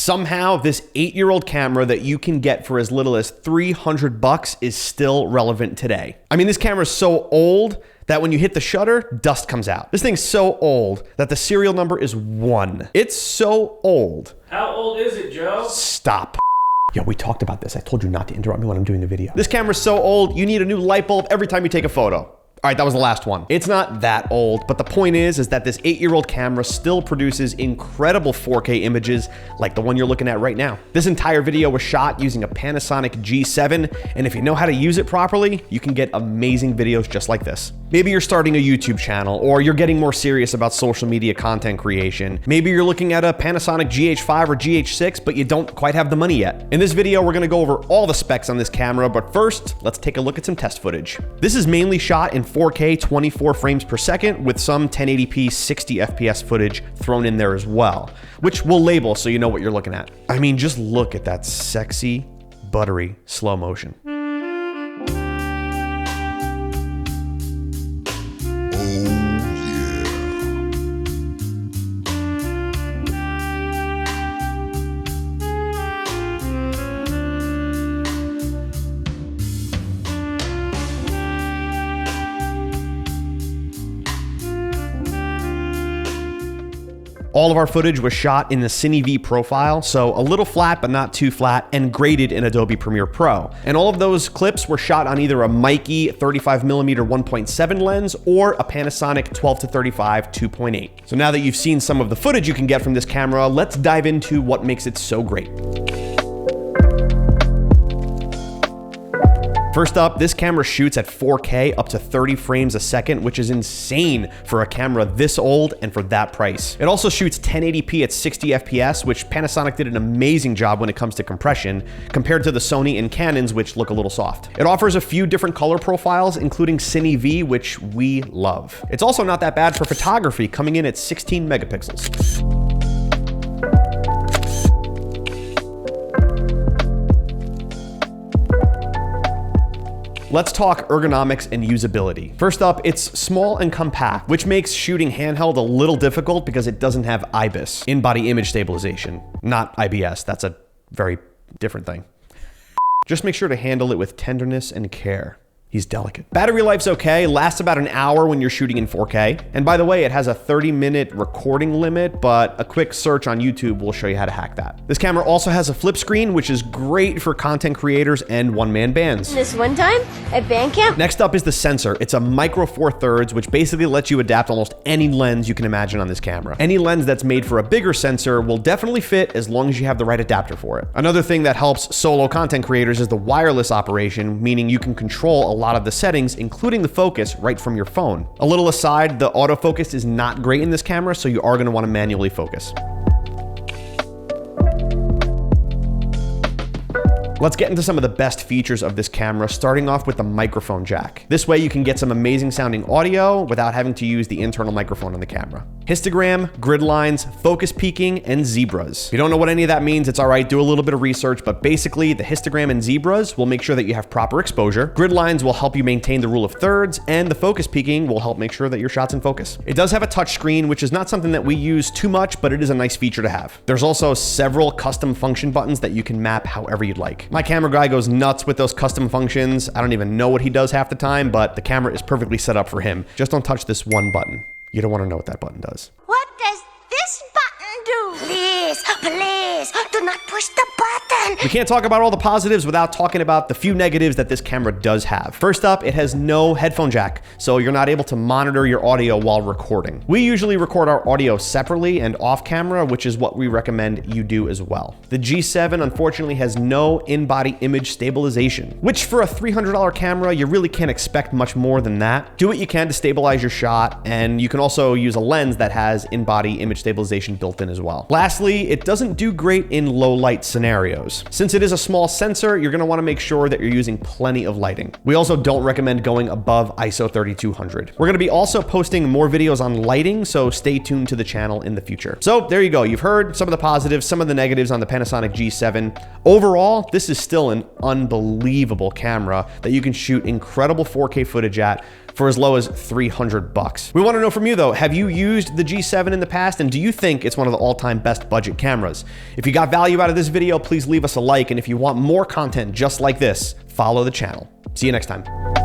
Somehow, this 8-year-old camera that you can get for as little as $300 is still relevant today. I mean, this camera is so old that when you hit the shutter, dust comes out. This thing's so old that the serial number is 1. It's so old. How old is it, Joe? Stop. Yo, we talked about this. I told you not to interrupt me when I'm doing the video. This camera's so old, you need a new light bulb every time you take a photo. All right, that was the last one. It's not that old, but the point is that this 8-year-old camera still produces incredible 4K images like the one you're looking at right now. This entire video was shot using a Panasonic G7, and if you know how to use it properly, you can get amazing videos just like this. Maybe you're starting a YouTube channel, or you're getting more serious about social media content creation. Maybe you're looking at a Panasonic GH5 or GH6, but you don't quite have the money yet. In this video, we're gonna go over all the specs on this camera, but first, let's take a look at some test footage. This is mainly shot in 4K 24 frames per second with some 1080p 60 FPS footage thrown in there as well, which we'll label so you know what you're looking at. I mean, just look at that sexy, buttery slow motion. All of our footage was shot in the Cine V profile, so a little flat but not too flat, and graded in Adobe Premiere Pro. And all of those clips were shot on either a Mikey 35mm 1.7 lens or a Panasonic 12-35 2.8. So now that you've seen some of the footage you can get from this camera, let's dive into what makes it so great. First up, this camera shoots at 4K up to 30 frames a second, which is insane for a camera this old and for that price. It also shoots 1080p at 60 FPS, which Panasonic did an amazing job when it comes to compression, compared to the Sony and Canons, which look a little soft. It offers a few different color profiles, including Cine V, which we love. It's also not that bad for photography, coming in at 16 megapixels. Let's talk ergonomics and usability. First up, it's small and compact, which makes shooting handheld a little difficult because it doesn't have IBIS, in-body image stabilization, not IBS. That's a very different thing. Just make sure to handle it with tenderness and care. He's delicate. Battery life's okay, lasts about an hour when you're shooting in 4K. And by the way, it has a 30-minute recording limit, but a quick search on YouTube will show you how to hack that. This camera also has a flip screen, which is great for content creators and one-man bands. This one time at band camp. Next up is the sensor. It's a micro four thirds, which basically lets you adapt almost any lens you can imagine on this camera. Any lens that's made for a bigger sensor will definitely fit as long as you have the right adapter for it. Another thing that helps solo content creators is the wireless operation, meaning you can control a lot of the settings, including the focus, right from your phone. A little aside, the autofocus is not great in this camera, so you are going to want to manually focus. Let's get into some of the best features of this camera, starting off with the microphone jack. This way you can get some amazing sounding audio without having to use the internal microphone on the camera. Histogram, grid lines, focus peaking, and zebras. If you don't know what any of that means, it's all right, do a little bit of research, but basically the histogram and zebras will make sure that you have proper exposure. Grid lines will help you maintain the rule of thirds, and the focus peaking will help make sure that your shot's in focus. It does have a touch screen, which is not something that we use too much, but it is a nice feature to have. There's also several custom function buttons that you can map however you'd like. My camera guy goes nuts with those custom functions. I don't even know what he does half the time, but the camera is perfectly set up for him. Just don't touch this one button. You don't want to know what that button does. What does this button do? Please, please, do not push the button. We can't talk about all the positives without talking about the few negatives that this camera does have. First up, it has no headphone jack, so you're not able to monitor your audio while recording. We usually record our audio separately and off camera, which is what we recommend you do as well. The G7 unfortunately has no in-body image stabilization, which for a $300 camera, you really can't expect much more than that. Do what you can to stabilize your shot, and you can also use a lens that has in-body image stabilization built in as well. Lastly, it doesn't do great in low light scenarios. Since it is a small sensor, you're going to want to make sure that you're using plenty of lighting. We also don't recommend going above ISO 3200. We're going to be also posting more videos on lighting, so stay tuned to the channel in the future. So there you go. You've heard some of the positives, some of the negatives on the Panasonic G7. Overall, this is still an unbelievable camera that you can shoot incredible 4K footage at for as low as 300 bucks. We want to know from you though, have you used the G7 in the past, and do you think it's one of the all-time best budget cameras? If you got value out of this video, please leave us a like, and if you want more content just like this, follow the channel. See you next time.